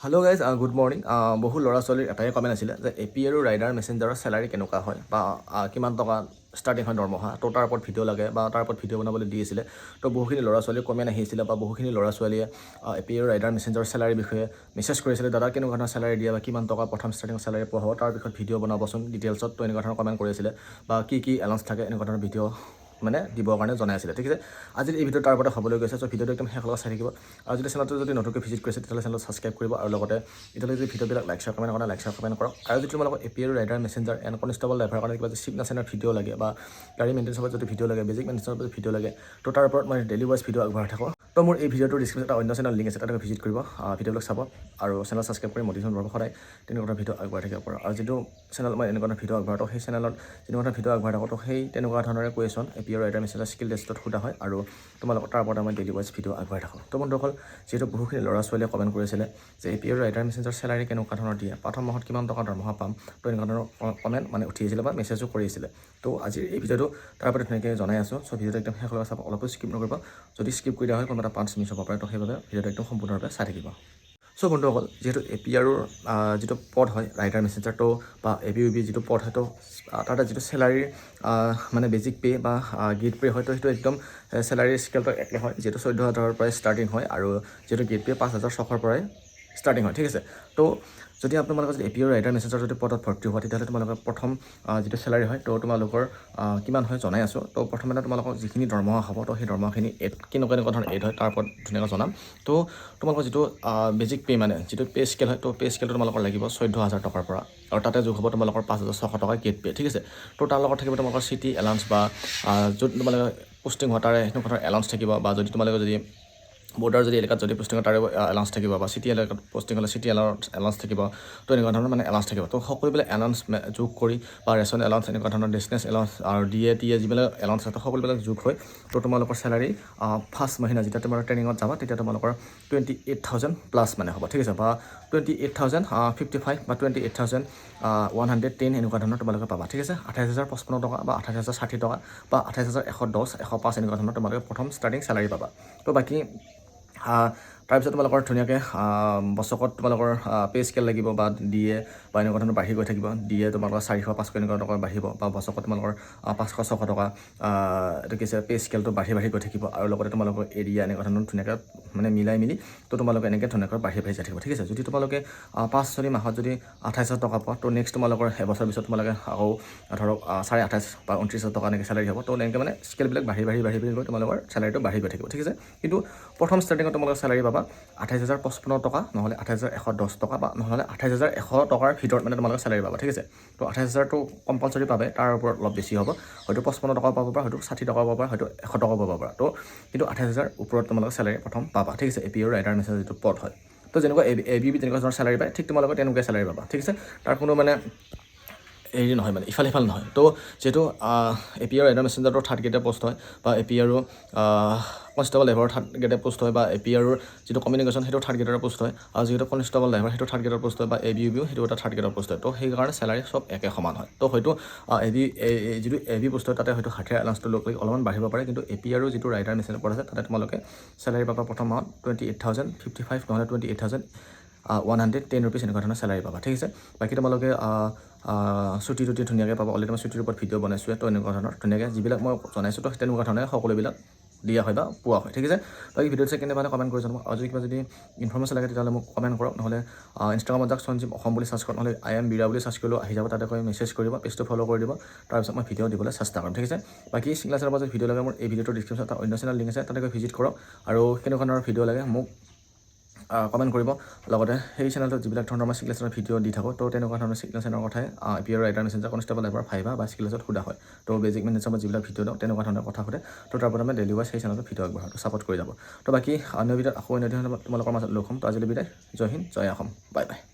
hello' guys good morning বহু ল'ৰা ছোৱালীৰ এটাই কমেণ্ট আছিলে যে এ পি আৰু ৰাইডাৰ মেছেঞ্জাৰৰ চেলাৰী কেনেকুৱা হয় বা কিমান টকা ষ্টাৰ্টিং হয় দৰমহা তো তাৰ ওপৰত ভিডিঅ' লাগে বা তাৰ ওপৰত ভিডিঅ' বনাবলৈ দি আছিলে তো বহুখিনি ল'ৰা ছোৱালীৰ কমেণ্ট আহিছিলে বা বহুখিনি ল'ৰা ছোৱালীয়ে এ পি আৰু ৰাইডাৰ মেছেঞ্জাৰৰ চেলাৰীৰ বিষয়ে মেছেজ কৰিছিলে দাদা কেনেকুৱা ধৰণৰ চেলাৰী দিয়ে বা কিমান টকা প্ৰথম ষ্টাৰ্টিং চেলাৰী পোৱা হ'ব তাৰ বিষয়ত ভিডিঅ' বনাবচোন ডিটেইলছত তো এনেকুৱা ধৰণৰ কমেণ্ট কৰিছিলে বা কি এলাউন্স থাকে এনেকুৱা ধৰণৰ ভিডিঅ' মানে দিবৰ কাৰণে জনাই আছিলে ঠিক আছে আজিৰ এই ভিডিঅ' তাৰ ওপৰতে হ'বলৈ গৈছে চ' ভিডিঅ'টো একদম শেষলৈকে চাই থাকিব আৰু যদি চেনেলটো যদি নতুনকৈ ভিজিট কৰিছে তেতিয়াহ'লে চেনেলটো ছাবস্ক্ৰাইব কৰিব আৰু লগতে এতিয়ালৈকে যদি ভিডিঅ'বিলাক লাইক শ্বেয়াৰ কমেণ্ট কৰা লাইক শ্বেয়াৰ কমেণ্ট কৰক আৰু যদি তোমালোকৰ এ পি আৰু ৰাইডাৰ মেছেঞ্জাৰ এণ্ড কনষ্টেবল ড্ৰাইভাৰৰ কাৰণে কিবা যদি চিগনেচাৰৰ ভিডিঅ' লাগে বা গাড়ী মেইনটেনেঞ্চৰ যদি ভিডিঅ' লাগে বেজিক মেইনটেনেঞ্চৰ যদি ভিডিঅ' লাগে তো তাৰ ওপৰত মই ডেইলি ৱাইজ ভিডিঅ' আগবঢ়াই থাকোঁ তো মোৰ এই ভিডিঅ'টোৰ ডিছক্ৰিপশ্যনত এটা অন্য চেনেল লিংক আছে তাতে ভিজিট কৰিব ভিডিঅ'বিলাক চাব আৰু চেনেল ছাবস্ক্ৰাইব কৰি মটিভেশ্যন পাব সদায় তেনেকুৱা ধৰণৰ ভিডিঅ' আগবঢ়াই থাকিব পাৰোঁ আৰু যিটো চেনেল মই এনেকুৱা ধৰণৰ ভিডিঅ' আগবঢ়াওঁ সেই চেনেলত যেনেকুৱা ধৰণৰ ভিডিঅ' আগবঢ়াই থাকোঁ তো সেই তেনেকুৱা ধৰণৰে কুৱেশ্যন এ পি আৰু ৰাইডাৰ মেছেঞ্জাৰ স্কিল টেষ্টত সোধা হয় আৰু তোমালোকৰ তাৰ ওপৰত মই ডেইলি ৱাইজ ভিডিঅ' আগবঢ়াই থাকোঁ তো বন্ধুসকল যিহেতু বহুখিনি ল'ৰা ছোৱালীয়ে কমেণ্ট কৰিছিলে যে এ পি আৰু ৰাইডাৰ মেছেঞ্জাৰ চেলাৰী কেনেকুৱা ধৰণৰ দিয়ে প্ৰথম মাহত কিমান টকা দৰমহা পাম তো এনেকুৱা ধৰণৰ কমেণ্ট মানে উঠি আহিছিলে বা মেছেজো কৰিছিলে তো আজিৰ এই ভিডিঅ'টো তাৰ ওপৰত ধুনীয়াকৈ জনাই আছোঁ চ' ভিডিঅ'টো একদম শেষলৈকে চাব অলপো স্কিপ নকৰিব যদি স্কিপ কৰি দিয়া হয় কোনোবা এটা পাৰ্টছ মিছ হ'ব পাৰে তো সেইবাবে ভিডিঅ'টো একদম সম্পূৰ্ণৰূপে চাই থাকিব চ' বন্ধুসকল যিহেতু এ পি আৰৰ যিটো পদ হয় ৰাইডাৰ মেছেঞ্জাৰটো বা এ বি ইউ বি যিটো পদ হয় তো তাতে যিটো চেলাৰীৰ মানে বেজিক পে' বা গেট পে' হয় তো সেইটো একদম চেলাৰী স্কেলটো একে হয় যিহেতু 14,000ৰ পৰাই ষ্টাৰ্টিং হয় আৰু যিহেতু গেট পে' 5,600ৰ পৰাই ষ্টাৰ্টিং হয় ঠিক আছে তো যদি আপোনালোকৰ যদি এ পি আৰু ৰাইডাৰ মেছেঞ্জাৰ যদি পদত ভৰ্তি হোৱা তেতিয়াহ'লে তোমালোকৰ প্ৰথম যিটো চেলাৰী হয় তো তোমালোকৰ কিমান হয় জনাই আছোঁ তো প্ৰথমে তোমালোকৰ যিখিনি দৰমহা হ'ব তো সেই দৰমহাখিনি কেনেকুৱা ধৰণৰ এড হয় তাৰ ওপৰত ধুনীয়াকৈ জনাম তো তোমালোকৰ যিটো বেজিক পে' মানে যিটো পে' স্কেল হয় তো পে' স্কেলটো তোমালোকৰ লাগিব 14,000 টকাৰ পৰা আৰু তাতে যোগ হ'ব তোমালোকৰ 5,600 টকা গেট পে' ঠিক আছে তো তাৰ লগত থাকিব তোমালোকৰ চিটি এলাউন্স বা য'ত তোমালোকে পোষ্টিং হোৱা তাৰে সেনেকুৱা ধৰণৰ এলাউন্স থাকিব বা যদি তোমালোকে যদি বৰ্ডাৰ যদি এলেকাত যদি পোষ্টিং হয় তাৰে এলাউন্স থাকিব বা চিটি এলেকাত পোষ্টিং হ'লে চিটি এলাউন্স থাকিব তো এনেকুৱা ধৰণৰ মানে এলাউন্স থাকিব তো সকলোবিলাক এলাউন্স যোগ কৰি বা ৰেচন এলাউন্স এনেকুৱা ধৰণৰ ডেষ্টিনেছ এলাউন্স আৰু ডি এ টি এ যিবিলাক এলাউন্স আছে সকলোবিলাক যোগ হৈ তো তোমালোকৰ চেলাৰী ফাৰ্ষ্ট মহিনা যেতিয়া তোমাৰ ট্ৰেইনিঙত যাবা তেতিয়া তোমালোকৰ 28,000 প্লাছ মানে হ'ব ঠিক আছে বা 28,055 বা 28,110 এনেকুৱা ধৰণৰ তোমালোকে পাবা ঠিক আছে 28,055 টকা বা 28,060 টকা বা 28,110 105 এনেকুৱা ধৰণৰ তোমালোকে প্ৰথম ষ্টাৰ্টিং চেলাৰী পাবা তো বাকী তাৰপিছত তোমালোকৰ ধুনীয়াকৈ বছৰত তোমালোকৰ পে' স্কেল লাগিব বা ডি এ বা এনেকুৱা ধৰণৰ বাঢ়ি গৈ থাকিব ডি এ তোমালোকৰ 400-500 এনেকুৱা টকা বাঢ়িব বা বছৰত তোমালোকৰ 500-600 টকা এইটো কি আছে পে' স্কেলটো বাঢ়ি গৈ থাকিব আৰু লগতে তোমালোকৰ এৰিয়া এনেকুৱা ধৰণৰ ধুনীয়াকৈ মানে মিলাই মিলি তো তোমালোকে এনেকৈ ধুনীয়াকৈ বাঢ়ি যাই থাকিব ঠিক আছে যদি তোমালোকে 5-6 মাহত যদি 28,000 টকা পোৱা তো নেক্সট তোমালোকৰ এবছৰ পিছত তোমালোকে আকৌ ধৰক 28,500 বা 29,000 টকা এনেকৈ চেলাৰী হ'ব তো এনেকৈ মানে স্কেলবিলাক বাঢ়ি গৈ তোমালোকৰ চেলাৰীটো বাঢ়ি গৈ থাকিব ঠিক আছে কিন্তু প্ৰথম ষ্টাৰ্টিঙত তোমালোকৰ চেলাৰী পাবা 28,055 টকা নহ'লে 28,110 টকা বা নহ'লে 28,100 টকাৰ ভিতৰত মানে তোমালোকে চেলাৰী পাবা ঠিক আছে তো 28,000টো কম্পালচৰি পাবে তাৰ ওপৰত অলপ বেছি হ'ব হয়তো 55 টকা পাব পৰা হয়তো 60 টকা পাব পৰা হয়তো 100 টকা পাব পৰা তো কিন্তু 28,000 ওপৰত তোমালোকে চেলাৰী প্ৰথম পাবা ঠিক আছে এ পি আৰু ৰাইডাৰ মেছেঞ্জাৰ যিটো পদ হয় তো যেনেকুৱা এ বি তেনেকুৱা ধৰণৰ চেলাৰী পায় ঠিক তোমালোকে তেনেকুৱা চেলাৰী পাবা ঠিক আছে তাৰ কোনো মানে হেৰি নহয় মানে ইফাল সিফাল নহয় তো যিহেতু এ পি আৰু ৰাইডাৰ মেছেঞ্জাৰটো থাৰ্ড গ্ৰেডৰ পষ্ট হয় বা এ পি আৰু কনষ্টেবল ড্ৰাইভাৰ থাৰ্ড গ্ৰেডৰ পষ্ট হয় বা এ পি আৰু যিটো কমিউনিকেশ্যন সেইটো থাৰ্ড গ্ৰেডৰ পষ্ট হয় আৰু যিহেতু কনষ্টেবল ড্ৰাইভাৰ সেইটো থাৰ্ড গ্ৰেডৰ পষ্ট হয় বা এ বি ইউ বিও সেইটো এটা থাৰ্ড গ্ৰেডৰ পষ্ট হয় তো সেইকাৰণে চেলাৰী চব একে সমান হয় তো হয়তো যিটো এ বি পষ্ট হয় তাতে হয়তো হাঠিয়াৰ এলাউন্সটো লৈ অলপমান বাঢ়িব পাৰে কিন্তু এ পি আৰু যিটো ৰাইডাৰ মেছেঞ্জাৰ পষ্ট আছে তাতে তোমালোকে চেলাৰী পাবা প্ৰথম মাহত 28,055 নহ'লে 28,110 ৰুপিজ এনেকুৱা ধৰণৰ চেলাৰী পাবা ঠিক আছে বাকী তোমালোকে ছুটি ধুনীয়াকৈ পাবা অলৰেডি মই ছুটিৰ ওপৰত ভিডিঅ' বনাইছোঁ তো এনেকুৱা ধৰণৰ ধুনীয়াকৈ যিবিলাক মই জনাইছোঁ তো তেনেকুৱা ধৰণে সকলোবিলাক দিয়া হয় বা পোৱা হয় ঠিক আছে বাকী ভিডিঅ'টো চাই কেনেবা কমেণ্ট কৰি জনাব আৰু যদি ইনফৰমেশ্যন লাগে তেতিয়াহ'লে মোক কমেণ্ট কৰক নহ'লে ইনষ্টাগ্ৰামত যাওক সঞ্জীৱ অসম বুলি চাৰ্চ কৰক নহ'লে IM বিৰা বুলি চাৰ্চ কৰিলেও আহি যাব তাতে কৈ মেছেজ কৰিব পেজটো ফ'ল' কৰি দিব তাৰপিছত মই ভিডিঅ' দিবলৈ চেষ্টা কৰিম ঠিক আছে বাকী চিগনেচাৰৰ পৰা যদি ভিডিঅ' লাগে মোৰ এই ভিডিঅ'টোৰ ডিছক্ৰিপশ্যনত এটা অন্য চেনেল লিংক আছে তাতে গৈ ভিজিট কৰক আৰু কেনেকুৱা ধৰণৰ ভিডিঅ' লাগে মোক কমেণ্ট কৰিব লগতে সেই চেনেলটোত যিবিলাক ধৰণৰ মই চিগনেচাৰৰ ভিডিঅ' দি থাকোঁ তো তেনেকুৱা ধৰণৰ চিগনেচাৰৰ কথাই এ পি আৰু rider messenger constable driver viva বা চিগনেচাৰত সোধা হয় তো বেজিক মেনেজমেণ্ট যিবিলাক ভিডিঅ' দিওঁ তেনেকুৱা ধৰণৰ কথা সোধে তো তাৰ পৰা মই ডেইলি ৱাইজ সেই চেনেলটোত ভিডিঅ' আগবঢ়াওঁ ছাপোৰ্ট কৰি যাব তো বাকী অন্য ভিডিঅ'ত আকৌ অন্য তোমালোকৰ মাজত লগ হ'ম তো আজিলৈ বিদায় জয় হিন্দ জয় অসম বাই বাই